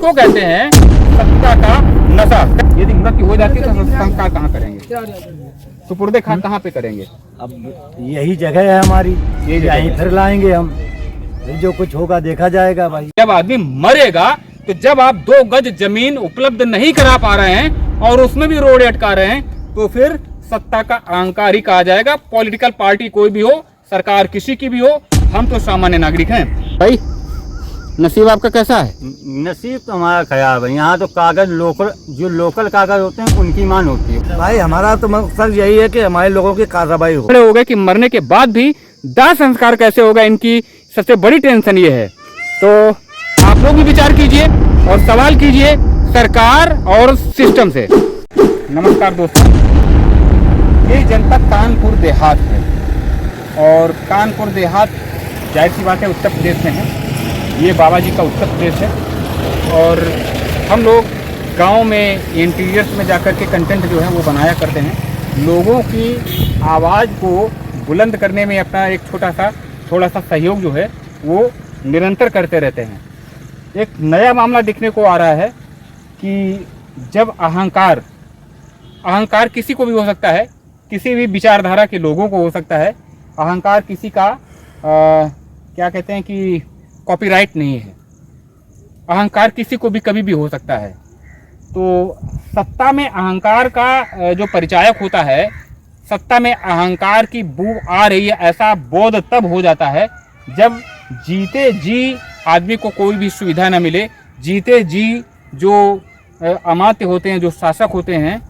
इसको कहते हैं सत्ता का नशा। यदि मृत्यु हो जाती है तो संस्कार कहाँ करेंगे, सुपुर्दे खाक कहाँ पे करेंगे? अब यही जगह है हमारी, यहीं फिर लाएंगे हम, जो कुछ होगा देखा जाएगा भाई। जब आदमी मरेगा तो जब आप 2 गज जमीन उपलब्ध नहीं करा पा रहे हैं और उसमें भी रोड अटका रहे हैं तो फिर सत्ता का अहंकार ही कहा जाएगा। पॉलिटिकल पार्टी कोई भी हो, सरकार किसी की भी हो, हम तो सामान्य नागरिक हैं। भाई नसीब आपका कैसा है? नसीब तो हमारा खराब है। यहाँ तो कागज लोकल, जो लोकल कागज होते हैं उनकी मांग होती है भाई। हमारा तो मकसद यही है कि हमारे लोगों की कार्रवाई हो। खड़े हो गए कि मरने के बाद भी दाह संस्कार कैसे होगा, इनकी सबसे बड़ी टेंशन ये है। तो आप लोग भी विचार कीजिए और सवाल कीजिए सरकार और सिस्टम से। नमस्कार दोस्तों, ये जनपद कानपुर देहात है और कानपुर देहात जाहिर सी बात है उत्तर प्रदेश में है। ये बाबा जी का उत्तर प्रदेश है और हम लोग गांव में इंटीरियर्स में जाकर के कंटेंट जो है वो बनाया करते हैं। लोगों की आवाज़ को बुलंद करने में अपना एक थोड़ा सा सहयोग जो है वो निरंतर करते रहते हैं। एक नया मामला दिखने को आ रहा है कि जब अहंकार किसी को भी हो सकता है, किसी भी विचारधारा के लोगों को हो सकता है। अहंकार किसी का क्या कहते हैं कि कॉपीराइट नहीं है। अहंकार किसी को भी कभी भी हो सकता है। तो सत्ता में अहंकार का जो परिचायक होता है, सत्ता में अहंकार की बू आ रही है, ऐसा बोध तब हो जाता है जब जीते जी आदमी को कोई भी सुविधा न मिले। जीते जी जो अमात्य होते हैं, जो शासक होते हैं,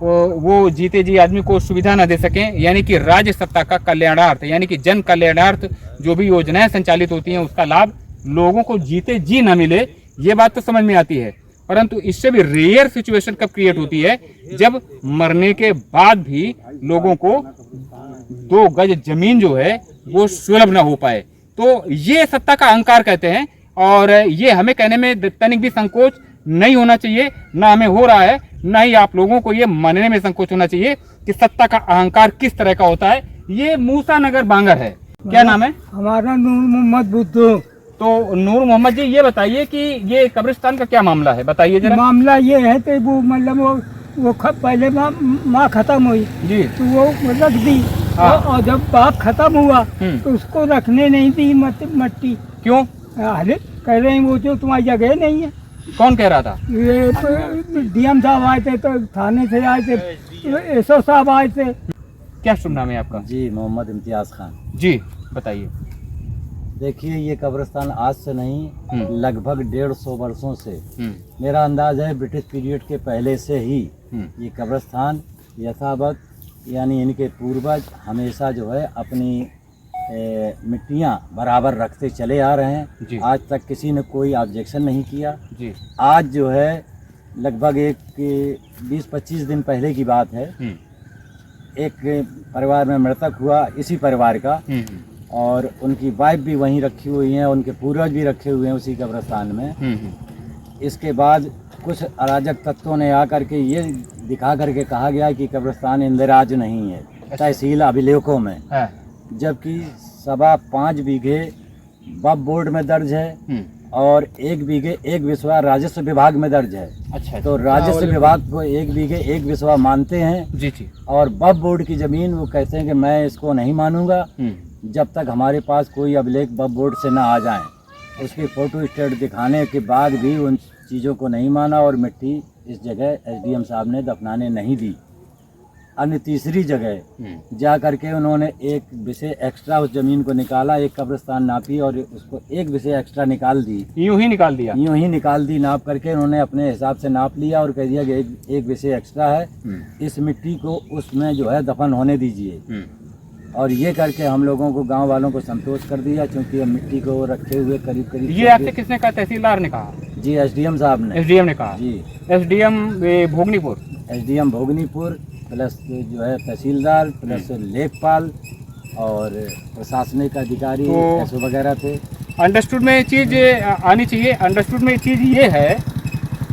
वो जीते जी आदमी को सुविधा न दे सकें, यानी कि राज्य सत्ता का कल्याणार्थ, यानी कि जन कल्याणार्थ जो भी योजनाएं संचालित होती हैं उसका लाभ लोगों को जीते जी न मिले। ये बात तो समझ में आती है, परंतु इससे भी रेयर सिचुएशन कब क्रिएट होती है, जब मरने के बाद भी लोगों को 2 गज जमीन जो है वो सुलभ न हो पाए। तो ये सत्ता का अहंकार कहते हैं और ये हमें कहने में तनिक भी संकोच नहीं होना चाहिए, ना हमें हो रहा है, ना ही आप लोगों को ये मानने में संकोच होना चाहिए कि सत्ता का अहंकार किस तरह का होता है। ये मूसा नगर बांगर है। क्या नाम है? हमारा नूर मोहम्मद बुद्धू। तो नूर मोहम्मद जी, ये बताइए कि ये कब्रिस्तान का क्या मामला है, बताइए जरा। मामला ये है कि वो मतलब वो पहले माँ खत्म हुई जी, तो वो रख दी। और जब बाप खत्म हुआ तो उसको रखने नहीं दी मट्टी। क्यों? अरे कह रहे हैं वो जो तुम्हारी जगह नहीं है। कौन कह रहा था? ये डीएम साहब आए थे, तो थाने से आए थे, एसओ साहब आए थे। क्या शुभ नाम है आपका? जी मोहम्मद इम्तियाज खान जी, बताइए। देखिए, ये कब्रिस्तान आज से नहीं, लगभग 150 वर्षों से, मेरा अंदाज है ब्रिटिश पीरियड के पहले से ही ये कब्रिस्तान यथावत, यानी इनके पूर्वज हमेशा जो है अपनी मिट्टियाँ बराबर रखते चले आ रहे हैं। आज तक किसी ने कोई ऑब्जेक्शन नहीं किया जी। आज जो है लगभग एक 20-25 दिन पहले की बात है, एक परिवार में मृतक हुआ, इसी परिवार का, और उनकी वाइफ भी वहीं रखी हुई हैं, उनके पूर्वज भी रखे हुए हैं उसी कब्रिस्तान में। इसके बाद कुछ अराजक तत्वों ने आकर के ये दिखा करके कहा गया कि कब्रिस्तान इंदिराज नहीं है, तहसील अभिलेखों में, जबकि 5.25 बीघे वक्फ बोर्ड में दर्ज है और 1 बीघे 1 बिस्वा राजस्व विभाग में दर्ज है। अच्छा, तो राजस्व विभाग को 1 बीघे 1 बिस्वा मानते हैं जी जी, और वक्फ बोर्ड की जमीन वो कहते हैं कि मैं इसको नहीं मानूंगा जब तक हमारे पास कोई अभिलेख वक्फ बोर्ड से ना आ जाए। उसकी फोटो स्टेट दिखाने के बाद भी उन चीज़ों को नहीं माना और मिट्टी इस जगह एसडीएम साहब ने दफनाने नहीं दी। अन्य तीसरी जगह जा करके उन्होंने 1 विषय एक्स्ट्रा उस जमीन को निकाला, एक कब्रिस्तान नापी और उसको 1 विषय एक्स्ट्रा निकाल दी। यूं ही निकाल दी नाप करके उन्होंने अपने हिसाब से नाप लिया और कह दिया कि एक विषय एक्स्ट्रा है, इस मिट्टी को उसमें जो है दफन होने दीजिए। और ये करके हम लोगों को, गांव वालों को संतोष कर दिया, क्योंकि मिट्टी को रखे हुए करीब ये आपसे किसने कहा? तहसीलदार ने कहा जी, एसडीएम साहब ने। एसडीएम ने कहा जी, SDM Bhognipur, SDM Bhognipur plus जो है तहसीलदार प्लस लेखपाल और प्रशासनिक अधिकारी ऐसे वगैरह थे। अंडरस्टूड में चीज़ आनी चाहिए। अंडरस्टूड में चीज़ ये है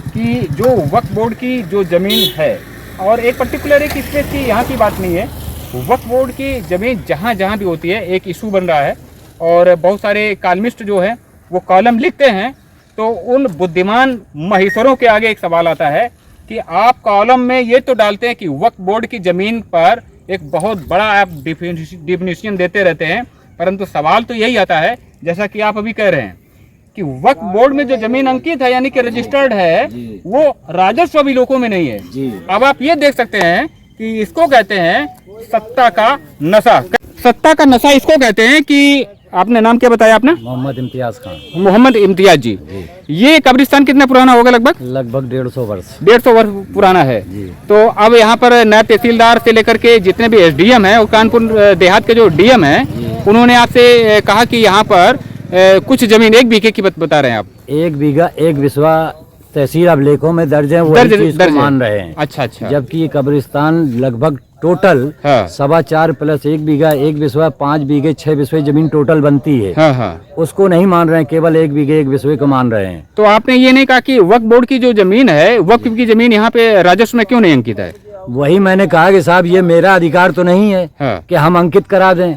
कि जो वक्फ बोर्ड की जो ज़मीन है, और एक पर्टिकुलर एक स्पेस की यहाँ की बात नहीं है, वक्फ बोर्ड की ज़मीन जहाँ जहाँ भी होती है एक इशू बन रहा है और बहुत सारे कॉलमिस्ट जो है वो कॉलम लिखते हैं तो उन बुद्धिमान महेश्वरों के आगे एक सवाल आता है कि आप कॉलम में ये तो डालते हैं कि वक्फ बोर्ड की जमीन पर एक बहुत बड़ा आप डिफिनेशन देते रहते हैं, परंतु सवाल तो यही आता है जैसा कि आप अभी कह रहे हैं कि वक्फ बोर्ड में जो जमीन अंकित है यानी कि रजिस्टर्ड है वो राजस्व भी लोगों में नहीं है। अब आप ये देख सकते हैं कि इसको कहते हैं सत्ता का नशा। सत्ता का नशा इसको कहते हैं कि आपने नाम क्या बताया अपना? मोहम्मद इम्तियाज खान। मोहम्मद इम्तियाज जी। ये कब्रिस्तान कितना पुराना होगा? लगभग 150 वर्ष। 150 वर्ष पुराना है। तो अब यहाँ पर नायब तहसीलदार से लेकर के जितने भी एसडीएम है और कानपुर देहात के जो डीएम है उन्होंने आपसे कहा कि यहाँ पर कुछ जमीन 1 बीघे की बता रहे हैं आप। 1 बीघा 1 बिस्वा तहसील अभिलेखों में दर्ज है, वो दर्ज मान रहे हैं। अच्छा। जबकि ये कब्रिस्तान लगभग टोटल 4.25 प्लस 1 बीघा 1 बिस्वा 5 बीघे 6 बिस्वे जमीन टोटल बनती है। उसको नहीं मान रहे हैं, केवल 1 बीघे 1 बिस्वे को मान रहे हैं। तो आपने ये नहीं कहा कि वक्फ बोर्ड की जो जमीन है, वक्फ की जमीन यहाँ पे राजस्व में क्यों नहीं अंकित है? वही मैंने कहा कि साहब ये मेरा अधिकार तो नहीं है कि हम अंकित करा दें।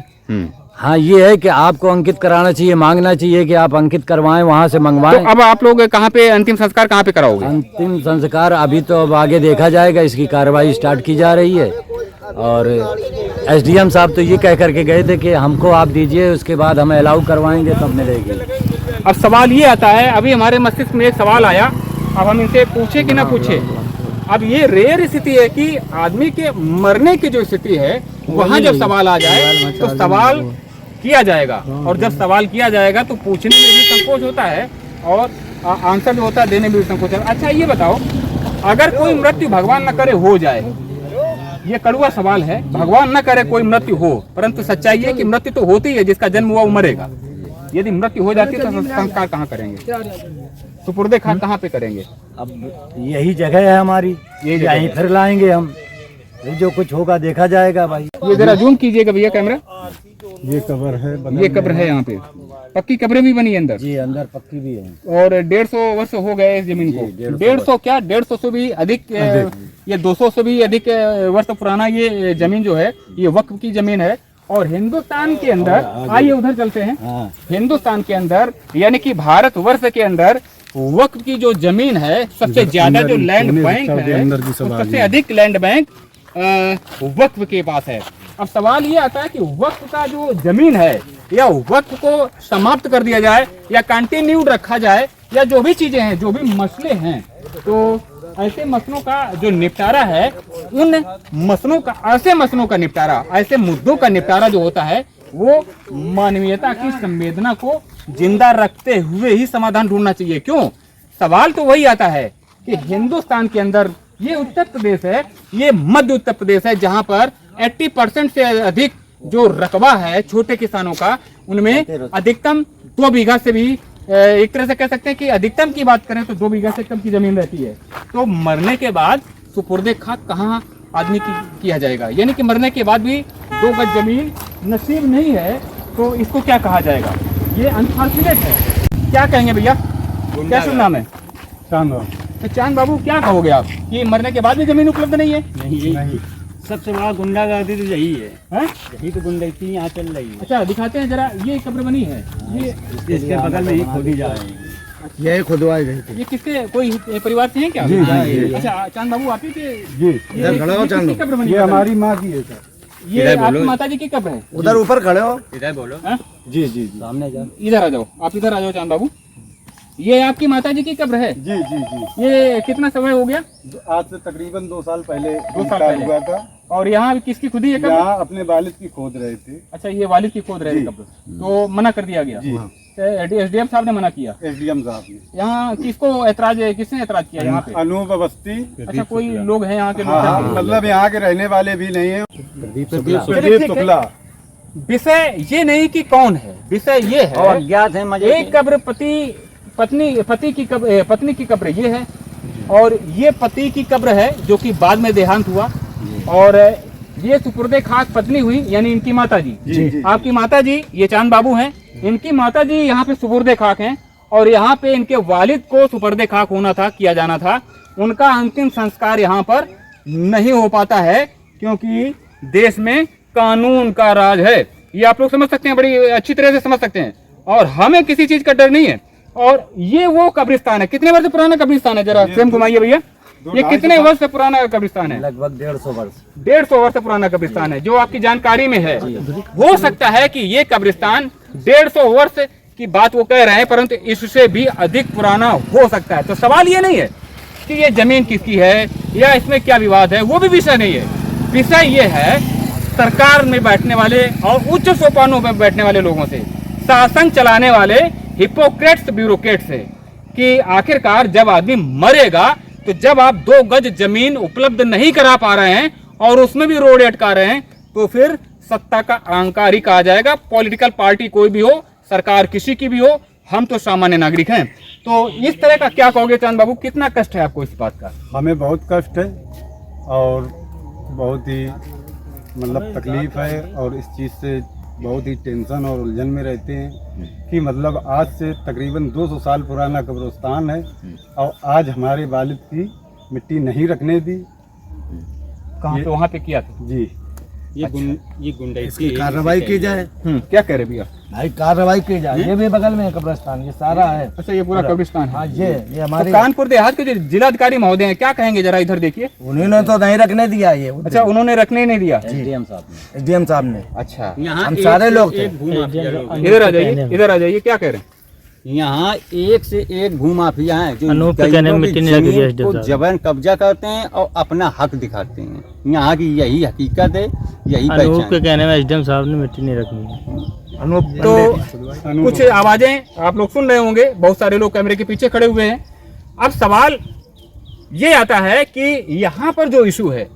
हाँ, ये है कि आपको अंकित कराना चाहिए, मांगना चाहिए कि आप अंकित करवाएं, वहाँ से मंगवाएं। तो अब आप लोग कहाँ पे अंतिम संस्कार कहाँ पे कराओगे? अंतिम संस्कार अभी तो अब आगे देखा जाएगा, इसकी कार्रवाई स्टार्ट की जा रही है। और एसडीएम साहब तो ये कह करके गए थे कि हमको आप दीजिए, उसके बाद हम अलाउ करवाएंगे तब मिलेगी। अब सवाल ये आता है, अभी हमारे मस्तिष्क में एक सवाल आया, अब हम इनसे पूछे कि ना पूछे। अब ये रेयर स्थिति है कि आदमी के मरने की जो स्थिति है वहाँ जब सवाल आ जाए तो सवाल किया जाएगा, और जब सवाल किया जाएगा तो पूछने में भी संकोच होता है और आंसर जो होता है देने में भी संकोच होता है। अच्छा ये बताओ, अगर कोई मृत्यु भगवान न करे हो जाए, ये कड़वा सवाल है, भगवान न करे कोई मृत्यु हो, परंतु सच्चाई है कि मृत्यु तो होती है, जिसका जन्म हुआ वो मरेगा। यदि मृत्यु हो जाती है तो संस्कार कहाँ करेंगे? सुपुर्दे खाक कहाँ पे करेंगे? अब यही जगह है हमारी, यहीं फिर लाएंगे हम, जो कुछ होगा देखा जाएगा भाई। ये जरा जूम कीजिएगा भैया कैमरा। ये कब्र है, ये कब्र है, यहाँ पे पक्की कब्रें भी बनी है अंदर। जी, अंदर पक्की भी है। और 150 वर्ष हो गए इस जमीन को। 150 क्या, 150 से भी अधिक, ये 200 से भी अधिक वर्ष पुराना ये जमीन जो है ये वक्फ की जमीन है। और हिंदुस्तान के अंदर, आइए उधर चलते हैं। हिंदुस्तान के अंदर यानी कि भारत वर्ष के अंदर वक्फ की जो जमीन है, सबसे ज्यादा जो लैंड बैंक है, सबसे अधिक लैंड बैंक वक्फ के पास है। अब सवाल ये आता है कि वक्फ का जो जमीन है या वक्फ को समाप्त कर दिया जाए या कंटिन्यू रखा जाए, या जो भी चीजें हैं, जो भी मसले हैं, तो ऐसे मसलों का जो निपटारा है, उन मसलों का, ऐसे मसलों का निपटारा, ऐसे मुद्दों का निपटारा जो होता है वो मानवीयता की संवेदना को जिंदा रखते हुए ही समाधान ढूंढना चाहिए। क्यों? सवाल तो वही आता है कि हिंदुस्तान के अंदर ये उत्तर प्रदेश है, ये मध्य उत्तर प्रदेश है, जहां पर 80% से अधिक जो रकबा है छोटे किसानों का, उनमें अधिकतम 2 बीघा से भी, एक तरह से कह सकते हैं कि अधिकतम की बात करें तो 2 बीघा से कम की जमीन रहती है। तो मरने के बाद सुपुर्दे खाक कहाँ आदमी की किया जाएगा? यानी कि मरने के बाद भी 2 गज जमीन नसीब नहीं है तो इसको क्या कहा जाएगा? ये अनफॉर्चुनेट है। क्या कहेंगे भैया? क्या शुभ नाम है? चांद। तो चांद बाबू क्या कहोगे आप कि मरने के बाद भी जमीन उपलब्ध नहीं है? नहीं। सबसे बड़ा गुंडागर्दी तो यही है, यही तो गुंडगी यहाँ चल रही है। अच्छा दिखाते हैं जरा, ये कब्र बनी है, ये इसके बगल में ही खोदी जा रही है। यही खुदवाई गई थी। ये किसके, कोई परिवार से हैं क्या? जी, जी। अच्छा चांद बाबू आप ही के? जी, इधर खड़े हो चांद। कब्र बनी? ये हमारी माँ की है सर। ये आपकी माता जी की कब्र है? उधर ऊपर खड़े हो, इधर बोलो। जी जी, सामने जाओ, इधर आ जाओ, आप इधर आ जाओ चांद बाबू। ये आपकी माता जी की कब्र है? जी जी जी। ये कितना समय हो गया? आज से तकरीबन 2 साल पहले 2 साल पहले हुआ था। और यहाँ किसकी खुदी है कब्र? यहाँ अपने वालिद की खोद रहे थे। अच्छा, ये वालिद की खोद रहे थे कब्र, तो मना कर दिया गया? एसडीएम साहब ने मना किया? एसडीएम साहब ने। यहाँ किसको ऐतराज है, किसने ऐतराज किया यहाँ पे? अनूप अवस्थी। अच्छा, कोई लोग हैं यहाँ के? मतलब यहाँ के रहने वाले भी नहीं है। प्रदीप शुक्ला। विषय ये नहीं कि कौन है, विषय ये है अज्ञात है। एक कब्र पति की कब्र ये है, और ये पति की कब्र है जो कि बाद में देहांत हुआ, और ये सुपुर्दे खाक पत्नी हुई यानी इनकी माता जी। आपकी माता जी ये चांद बाबू हैं, इनकी माता जी यहाँ पे सुपुर्दे खाक हैं, और यहाँ पे इनके वालिद को सुपुर्दे खाक होना था, किया जाना था। उनका अंतिम संस्कार यहाँ पर नहीं हो पाता है क्योंकि देश में कानून का राज है। ये आप लोग समझ सकते हैं, बड़ी अच्छी तरह से समझ सकते हैं, और हमें किसी चीज का डर नहीं है। और ये वो कब्रिस्तान है। कितने वर्ष पुराना कब्रिस्तान है, जरा फ्रेम घुमाइए भैया। ये कितने वर्ष से पुराना कब्रिस्तान है? लगभग 150 वर्ष। 150 वर्ष पुराना कब्रिस्तान है, जो आपकी जानकारी में है। हो सकता है कि ये कब्रिस्तान 150 वर्ष की बात वो कह रहे हैं, परंतु इससे भी अधिक पुराना हो सकता है। तो सवाल ये नहीं है कि ये जमीन किसकी है या इसमें क्या विवाद है, वो भी विषय नहीं है। विषय ये है सरकार में बैठने वाले और उच्च सोपानों में बैठने वाले लोगों से, शासन चलाने वाले हिपोक्रेट्स ब्यूरोक्रेट्स से, कि आखिरकार जब आदमी मरेगा तो जब आप 2 गज जमीन उपलब्ध नहीं करा पा रहे हैं और उसमें भी रोड अटका रहे हैं, तो फिर सत्ता का अहंकार ही कहा जाएगा। पॉलिटिकल पार्टी कोई भी हो, सरकार किसी की भी हो, हम तो सामान्य नागरिक हैं। तो इस तरह का क्या कहोगे चांद बाबू, कितना कष्ट है आपको इस बात का? हमें बहुत कष्ट है और बहुत ही मतलब तकलीफ है, और इस चीज़ से बहुत ही टेंशन और उलझन में रहते हैं कि मतलब आज से तकरीबन 200 साल पुराना कब्रिस्तान है और आज हमारे वालिद की मिट्टी नहीं रखने दी। कहाँ पे? वहाँ पे किया था जी। ये गुंडा इसकी कार्रवाई की जाए। क्या कह रहे भैया? भाई कार्रवाई की जाए। ये भी बगल में है कब्रिस्तान, ये सारा है। अच्छा, ये पूरा कब्रिस्तान है। हाँ, ये तो हमारे कानपुर देहात के जो जिलाधिकारी महोदय हैं, क्या कहेंगे, जरा इधर देखिए। उन्होंने तो नहीं रखने दिया ये। अच्छा, उन्होंने रखने ही नहीं दिया। एसडीएम साहब ने। एसडीएम साहब ने। अच्छा, हम सारे लोग थे। इधर आ जाइए, इधर आ जाइए। क्या कह रहे हैं? यहाँ एक से एक भूमाफिया हैं जो अनूप के कहने में मिट्टी नहीं लगी है, को जबरन कब्जा करते हैं और अपना हक दिखाते हैं। यहाँ की यही हकीकत है, यही अनूप के पहचान। कहने में एसडीएम साहब ने मिट्टी नहीं रखनी। अनूप तो कुछ आवाजें आप लोग सुन रहे होंगे, बहुत सारे लोग कैमरे के पीछे खड़े हुए हैं। अब सवाल ये आता है कि यहाँ पर जो इशू है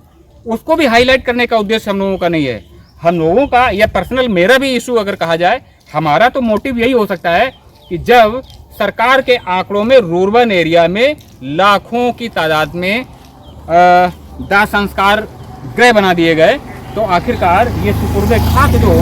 उसको भी हाईलाइट करने का उद्देश्य हम लोगों का नहीं है। हम लोगों का, या पर्सनल मेरा भी इशू अगर कहा जाए, हमारा तो मोटिव यही हो सकता है कि जब सरकार के आंकड़ों में रूरबन एरिया में लाखों की तादाद में दाह संस्कार गृह बना दिए गए, तो आखिरकार ये सुपुर्द खाक जो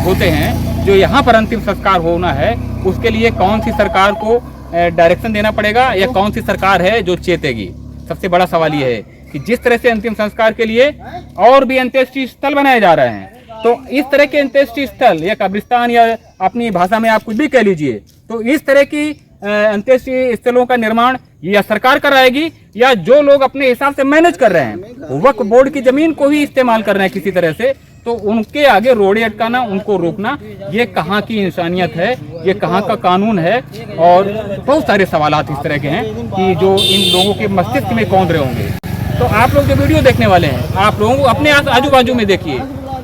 होते हैं, जो यहाँ पर अंतिम संस्कार होना है, उसके लिए कौन सी सरकार को डायरेक्शन देना पड़ेगा या कौन सी सरकार है जो चेतेगी? सबसे बड़ा सवाल ये है कि जिस तरह से अंतिम संस्कार के लिए और भी अंत्येष्टि स्थल बनाए जा रहे हैं, तो इस तरह के अंत्येष्टि स्थल या कब्रिस्तान या अपनी भाषा में आप कुछ भी कह लीजिए, तो इस तरह की अंत्येष्टि स्थलों का निर्माण या सरकार कराएगी या जो लोग अपने हिसाब से मैनेज कर रहे हैं, वक्फ बोर्ड की जमीन को ही इस्तेमाल कर रहे हैं किसी तरह से, तो उनके आगे रोड़े अटकाना, उनको रोकना, ये कहाँ की इंसानियत है, ये कहाँ का कानून है? और बहुत सारे सवालात इस तरह के हैं कि जो इन लोगों के मस्तिष्क में कौंध रहे होंगे। तो आप लोग जो वीडियो देखने वाले हैं, आप लोगों को अपने आजू बाजू में देखिए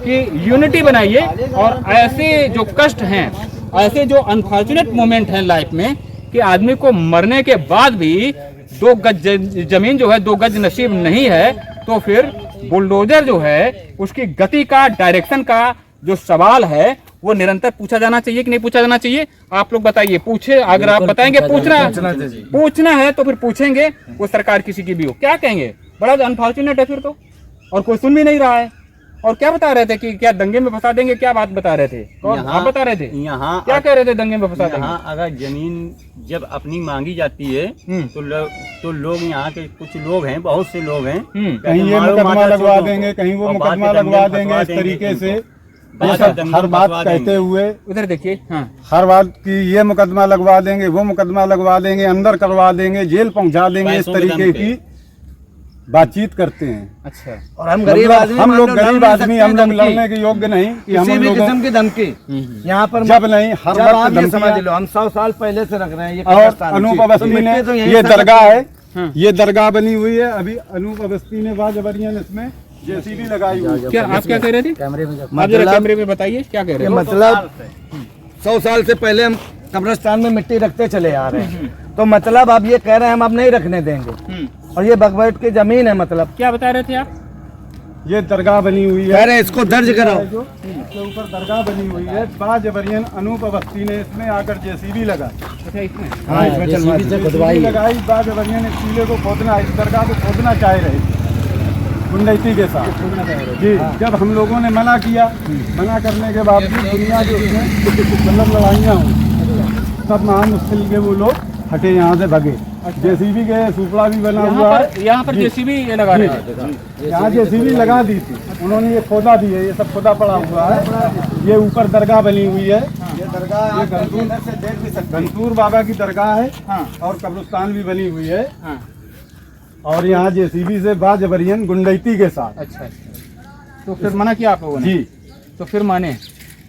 कि यूनिटी बनाइए, और ऐसे जो कष्ट हैं, ऐसे जो अनफॉर्चुनेट मोमेंट हैं लाइफ में, कि आदमी को मरने के बाद भी 2 गज जमीन जो है 2 गज नसीब नहीं है, तो फिर बुलडोजर जो है उसकी गति का, डायरेक्शन का जो सवाल है, वो निरंतर पूछा जाना चाहिए कि नहीं पूछा जाना चाहिए? आप लोग बताइए। पूछे, अगर आप बताएंगे पूछना है तो फिर पूछेंगे, वो सरकार किसी की भी हो। क्या कहेंगे? बड़ा अनफॉर्चुनेट है फिर तो, और कोई सुन भी नहीं रहा है। और क्या बता रहे थे कि क्या दंगे में फंसा देंगे? क्या बात बता रहे थे? कौन आप बता रहे थे? यहाँ क्या कह रहे थे? दंगे में फंसा देंगे? यहाँ अगर जमीन जब अपनी मांगी जाती है तो लोग यहाँ के कुछ लोग हैं, बहुत से लोग हैं, कहीं ये मुकदमा लगवा देंगे, कहीं वो मुकदमा लगवा देंगे, इस तरीके से हर बात कहते हुए। उधर देखिए। हाँ, हर बात की ये मुकदमा लगवा देंगे, वो मुकदमा लगवा देंगे, अंदर करवा देंगे, जेल पहुंचा देंगे, इस तरीके की बातचीत करते हैं। अच्छा। और हम गरीब मतलब आदमी, हम लोग लड़ गरीब नहीं आदमी, सकते हम लोग धमकी। लड़ने के योग्य नहीं कि हम किसी भी लोगों किस्म की धमकी यहाँ पर जब नहीं, हर जब वक्त आप ये धमकियाँ। समझ लो, हम 100 साल पहले से रख रहे हैं ये और कब्रिस्तान। अनूप तो अवस्थी ने, मिट्टी तो यहीं ये से दरगाह है, हाँ। ये दरगाह बनी हुई है। अभी अनूप अवस्थी ने बाजबरियन इसमें जेसीबी लगाई हुई है। क्या आप क्या कह रहे थे? कैमरे में आप जरा कैमरे में बताइए क्या कह रहे ये हैं? मतलब 100 साल से पहले हम कब्रिस्तान में मिट्टी रखते चले आ रहे हैं, तो मतलब आप ये कह रहे हैं हम अब नहीं रखने देंगे, और ये बगवैट की जमीन है। मतलब क्या बता रहे थे आप? ये दरगाह बनी हुई कह है, रहे हैं इसको दर्ज कराओ। जो इसके ऊपर दरगाह बनी हुई है। बाजबरियन अनूप अवस्थी ने इसमें आकर जेसीबी लगाई। अच्छा, इसमें हाँ, इसमें चलवा जेसीबी लगाई, बाजबरियन इस टीले को खोदना, इस दरगाह को खोदना चाह रहे थे गुंडैती के साथ जी। जब हम लोगों ने मना किया, मना करने के बावजूद दुनिया जो उसमें मतलब लड़ाइयाँ हुई, तब महान मुश्किल के वो लोग हटे, यहाँ से भगे। जेसीबी के सुपड़ा भी बना हुआ है, यहाँ पर जेसीबी लगा रहे थे। यहाँ जेसीबी लगा दी थी उन्होंने, ये खोदा भी है, ये सब खोदा पड़ा हुआ है। ये ऊपर दरगाह बनी हुई है, दरगाह आप अंदर से देख भी सकते हैं। गंतूर बाबा की दरगाह है हाँ और कब्रिस्तान भी बनी हुई है हाँ। और यहाँ जेसीबी से बाजबरियन गुंडैती के साथ। अच्छा अच्छा, तो फिर मना किया आप लोगों ने? जी, तो फिर माने?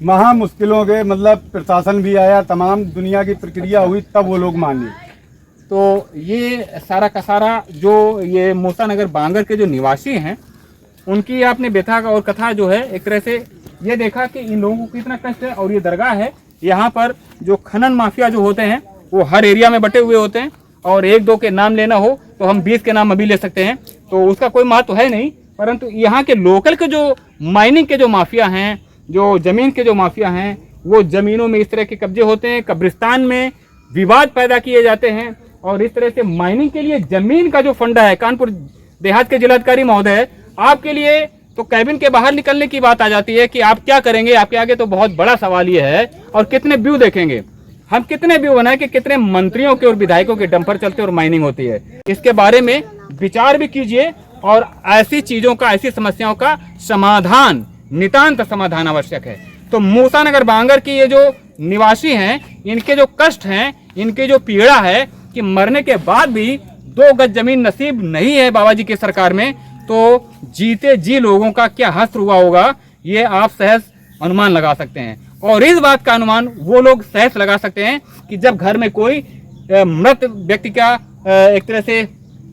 महा मुश्किलों के मतलब प्रशासन भी आया, तमाम दुनिया की प्रक्रिया हुई, तब वो लोग माने। तो ये सारा का सारा जो ये मूसा नगर बांगर के जो निवासी हैं उनकी आपने व्यथा और कथा जो है एक तरह से ये देखा कि इन लोगों को कितना कष्ट है। और ये दरगाह है, यहाँ पर जो खनन माफिया जो होते हैं वो हर एरिया में बटे हुए होते हैं और एक दो के नाम लेना हो तो हम 20 के नाम अभी ले सकते हैं, तो उसका कोई महत्व है नहीं। परंतु यहाँ के लोकल के जो माइनिंग के जो माफिया हैं, जो जमीन के जो माफिया हैं, वो जमीनों में इस तरह के कब्जे होते हैं, कब्रिस्तान में विवाद पैदा किए जाते हैं और इस तरह से माइनिंग के लिए जमीन का जो फंडा है, कानपुर देहात के जिलाधिकारी महोदय, आपके लिए तो कैबिन के बाहर निकलने की बात आ जाती है कि आप क्या करेंगे। आपके आगे तो बहुत बड़ा सवाल ये है, और कितने व्यू देखेंगे हम, कितने व्यू बनाए कि कितने मंत्रियों के और विधायकों के डंपर चलते और माइनिंग होती है। इसके बारे में विचार भी कीजिए और ऐसी चीजों का, ऐसी समस्याओं का समाधान, नितांत समाधान आवश्यक है। तो मूसा नगर बांगर की ये जो निवासी हैं, इनके जो कष्ट हैं, इनके जो पीड़ा है कि मरने के बाद भी 2 गज जमीन नसीब नहीं है बाबा जी की सरकार में, तो जीते जी लोगों का क्या हश्र हुआ होगा, ये आप सहज अनुमान लगा सकते हैं। और इस बात का अनुमान वो लोग सहज लगा सकते हैं कि जब घर में कोई मृत व्यक्ति का एक तरह से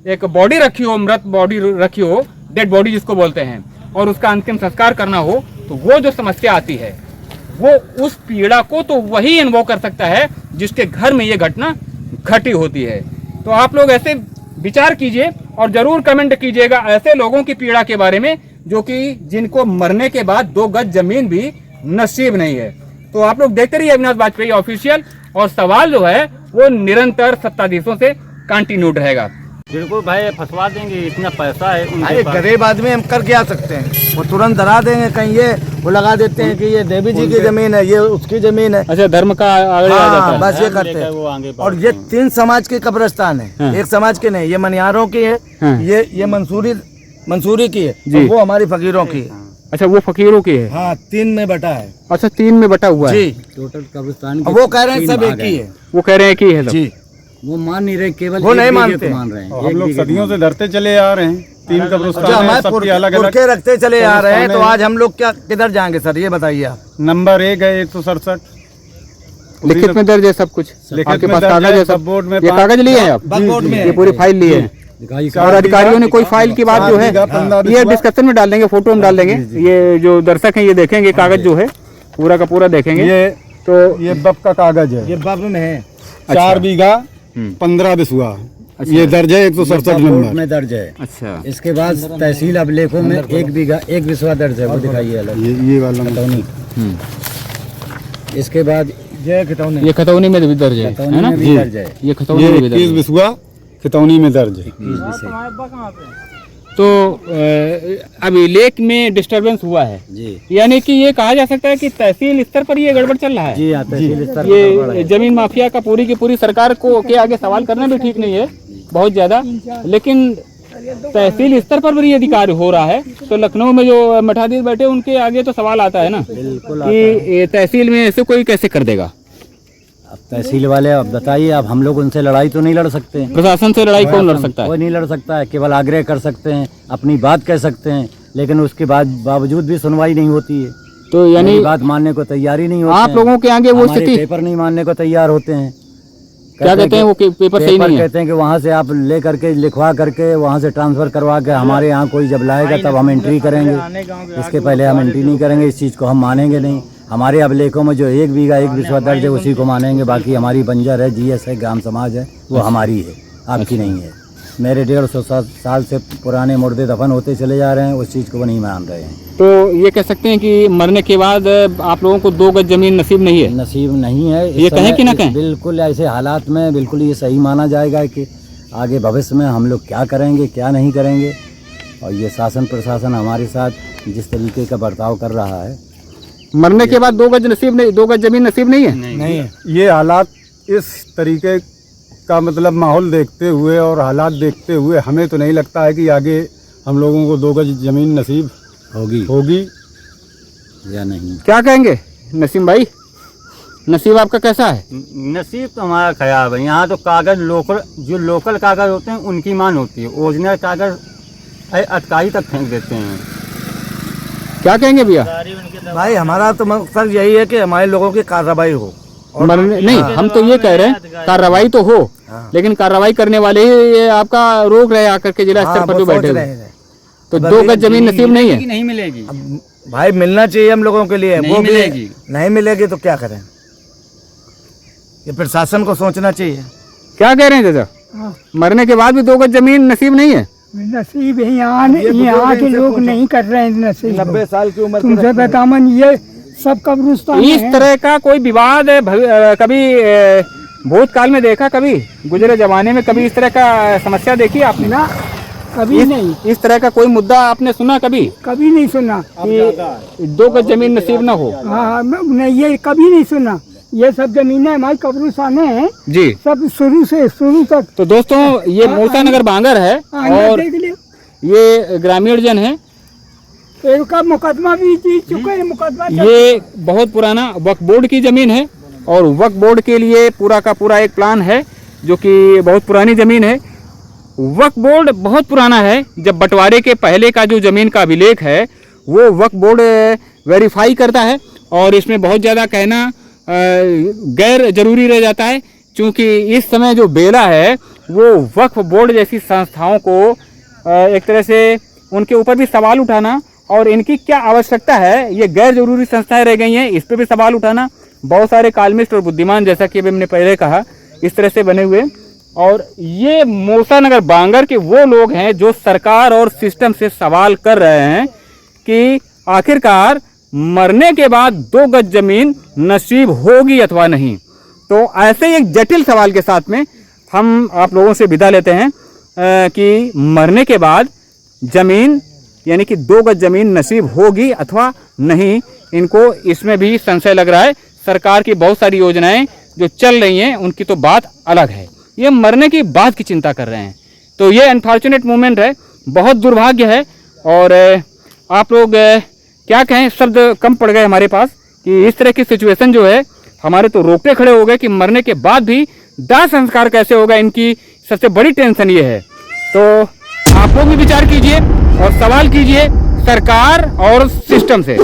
एक बॉडी रखी हो, मृत बॉडी रखी हो, डेड बॉडी जिसको बोलते हैं, और उसका अंतिम संस्कार करना हो, तो वो जो समस्या आती है वो उस पीड़ा को तो वही अनुभव कर सकता है जिसके घर में ये घटना घटी होती है। तो आप लोग ऐसे विचार कीजिए और जरूर कमेंट कीजिएगा ऐसे लोगों की पीड़ा के बारे में जो कि जिनको मरने के बाद 2 गज जमीन भी नसीब नहीं है। तो आप लोग देखते रहिए अविनाश वाजपेयी ऑफिशियल, और सवाल जो है वो निरंतर सत्ताधीशों से कंटिन्यूड रहेगा। बिल्कुल भाई, फंसवा देंगे, इतना पैसा है उनके अरे पास। गरीब आदमी हम कर क्या सकते हैं, वो तुरंत डरा देंगे। कहीं ये वो लगा देते हैं कि ये देवी जी की जमीन है, ये उसकी जमीन है। अच्छा, धर्म का आगे आ जाता हाँ, है। बस ये धर्म करते लेकर हैं। वो आगे बढ़ते और ये 3 समाज के कब्रिस्तान है, हाँ। एक समाज के नहीं। ये मनियारों की है, हाँ। ये मंसूरी की है, जी। और वो हमारी फकीरों की है। अच्छा, वो फकीरों की है। हाँ, 3 में बटा है। अच्छा, 3 में बटा हुआ है। जी, टोटल कब्रिस्तान अब वो कह रहे हैं सब एक ही है। वो कह रहे हैं कि है सब। जी, वो मान नहीं रहे, केवल वो एक नहीं बीघे मानते। को मान रहे हैं। और हम लोग सदियों से धरते चले आ रहे हैं। 3 जो कब्रिस्तान है, हमारे सबकी अलग अलग। पुरखे रखते चले आ रहे हैं, तो कब्रिस्तान आज हम लोग क्या किधर जाएंगे सर, ये बताइए आप। नंबर 1 है 167। लिखित में दर्ज है सब कुछ, लिखित आपके में पास दर्ज कागज है, है सब सब। बोर्ड में ये कागज लिए हैं आप? बोर्ड में ये पूरी फाइल लिए हैं दिखाई और अधिकारियों ने कोई फाइल की बात जो है 15 ये डिस्कशन में डाल देंगे, फोटो में डाल देंगे। ये जो दर्शक हैं ये देखेंगे कागज जो है पूरा का पूरा देखेंगे। ये तो ये बप का कागज है। ये बब में है। 4 बीघा 15 बिस्वा। ये दर्ज है 167 बोर्ड नंबर। में दर्ज है। अच्छा, इसके बाद तहसील अभिलेखों में 1 बीघा 1 बिस्वा दर्ज है, वो दिखाइए अलग ये वाला खतौनी। इसके बाद ये खितौनी। ये खतौनी में भी दर्ज है खतौनी ना? में भी दर्ज है। ये खतौनी ये में भी दर्ज 21 है। बिस्वा खितौनी में दर्ज है। 21 बिस्वे। तो अभी लेक में डिस्टरबेंस हुआ है, जी यानी कि ये कहा जा सकता है कि तहसील स्तर पर ये गड़बड़ चल रहा है। जी, हाँ, तहसील स्तर पर गड़बड़ ये है। जमीन माफिया का पूरी की पूरी सरकार को के आगे सवाल करना भी ठीक नहीं है बहुत ज्यादा, लेकिन तहसील स्तर पर भी यदि कार्य हो रहा है तो लखनऊ में जो मठाधीश बैठे उनके आगे तो सवाल आता है ना बिल्कुल कि ये तहसील में ऐसे कोई कैसे कर देगा। अब तहसील वाले, अब बताइए, अब हम लोग उनसे लड़ाई तो नहीं लड़ सकते हैं। प्रशासन से लड़ाई कौन लड़ सकता है? कोई नहीं लड़ सकता है, केवल आग्रह कर सकते हैं, अपनी बात कह सकते हैं, लेकिन उसके बाद बावजूद भी सुनवाई नहीं होती है। तो यानी मेरी बात मानने को तैयार ही नहीं होते आप हैं। लोगों के आगे वो हमारे स्थिति पेपर नहीं मानने को तैयार होते हैं। क्या कहते हैं वो पेपर सही नहीं है? कहते हैं कि वहाँ से आप ले करके लिखवा करके वहाँ से ट्रांसफर करवा के हमारे यहाँ कोई जब लाएगा तब हम एंट्री करेंगे, इसके पहले हम एंट्री नहीं करेंगे। इस चीज़ को हम मानेंगे नहीं। हमारे अभिलेखों में जो 1 बीघा 1 बिस्वा दर्ज है उसी को मानेंगे। बाकी हमारी बंजर है, जीएस है, ग्राम समाज है, वो हमारी है, आपकी नहीं है। मेरे 150 साल से पुराने मुर्दे दफन होते चले जा रहे हैं, उस चीज़ को वो नहीं मान रहे हैं। तो ये कह सकते हैं कि मरने के बाद आप लोगों को 2 गज जमीन नसीब नहीं है? नसीब नहीं है इस ये समय। कहें कि ना कहें? बिल्कुल ऐसे हालात में बिल्कुल ये सही माना जाएगा कि आगे भविष्य में हम लोग क्या करेंगे क्या नहीं करेंगे। और ये शासन प्रशासन हमारे साथ जिस तरीके का बर्ताव कर रहा है, मरने के बाद 2 गज नसीब नहीं, 2 गज जमीन नसीब नहीं है? नहीं है। ये हालात इस तरीके का मतलब माहौल देखते हुए और हालात देखते हुए हमें तो नहीं लगता है कि आगे हम लोगों को 2 गज जमीन नसीब होगी होगी। या नहीं। क्या कहेंगे नसीम भाई? नसीब आपका कैसा है? नसीब तो हमारा खराब है। यहाँ तो कागज लोकल, जो लोकल कागज होते हैं उनकी मान होती है, ओरिजिनल कागज अटकाई तक फेंक देते हैं। क्या कहेंगे भैया? भाई हमारा तो मकसद यही है कि हमारे लोगों की कार्रवाई हो। मरने नहीं, हम तो ये कह रहे हैं कार्रवाई तो हो, लेकिन कार्रवाई करने वाले ही ये आपका रोक रहे आकर के जिला स्तर पर जो बैठे हुए, तो 2 गज जमीन नसीब नहीं है। नहीं मिलेगी भाई, मिलना चाहिए हम लोगों के लिए, वो भी मिलेगी। नहीं मिलेगी तो क्या करें? ये प्रशासन को सोचना चाहिए। क्या कह रहे हैं चाचा? हाँ। मरने के बाद भी 2 गज जमीन नसीब नहीं है? नसीब है यहाँ के लोग नहीं कर रहे हैं नसीब। 90 साल की उम्र तुमसे बतामन ये सब कब्रिस्तान इस तरह का कोई विवाद कभी भूतकाल में देखा, कभी गुजरे जमाने में कभी इस तरह का समस्या देखी आपने? ना, कभी नहीं। इस तरह का कोई मुद्दा आपने सुना कभी कभी नहीं सुना कि 2 गज जमीन नसीब ना हो? हाँ, नहीं, ये कभी नहीं सुना। ये सब जमीनें हमारी कब्रिस्तान हैं जी, सब शुरू से शुरू तक। तो दोस्तों ये मूसा नगर बांगर है और देख लियो, ये ग्रामीण जन है। का मुकदमा भी जीत चुके हैं, मुकदमा ये बहुत पुराना वक्फ बोर्ड की जमीन है और वक्फ बोर्ड के लिए पूरा का पूरा एक प्लान है जो कि बहुत पुरानी जमीन है। वक्फ बोर्ड बहुत पुराना है। जब बंटवारे के पहले का जो जमीन का अभिलेख है वो वक्फ बोर्ड वेरीफाई करता है और इसमें बहुत ज़्यादा कहना गैर जरूरी रह जाता है, क्योंकि इस समय जो बेला है वो वक्फ बोर्ड जैसी संस्थाओं को एक तरह से उनके ऊपर भी सवाल उठाना और इनकी क्या आवश्यकता है, ये गैर जरूरी संस्थाएं रह गई हैं, इस पर भी सवाल उठाना। बहुत सारे कालमिस्ट और बुद्धिमान, जैसा कि अभी हमने पहले कहा, इस तरह से बने हुए। और ये मूसा नगर बांगर के वो लोग हैं जो सरकार और सिस्टम से सवाल कर रहे हैं कि आखिरकार मरने के बाद 2 गज जमीन नसीब होगी अथवा नहीं। तो ऐसे ही एक जटिल सवाल के साथ में हम आप लोगों से विदा लेते हैं कि मरने के बाद जमीन यानी कि 2 गज जमीन नसीब होगी अथवा नहीं। इनको इसमें भी संशय लग रहा है। सरकार की बहुत सारी योजनाएं जो चल रही हैं उनकी तो बात अलग है, ये मरने की बात की चिंता कर रहे हैं। तो ये अनफॉर्चुनेट मोमेंट है, बहुत दुर्भाग्य है। और आप लोग क्या कहें, शब्द कम पड़ गए हमारे पास कि इस तरह की सिचुएशन जो है हमारे तो रोकते खड़े हो गए कि मरने के बाद भी दाह संस्कार कैसे होगा, इनकी सबसे बड़ी टेंशन ये है। तो आप लोग भी विचार कीजिए और सवाल कीजिए सरकार और सिस्टम से।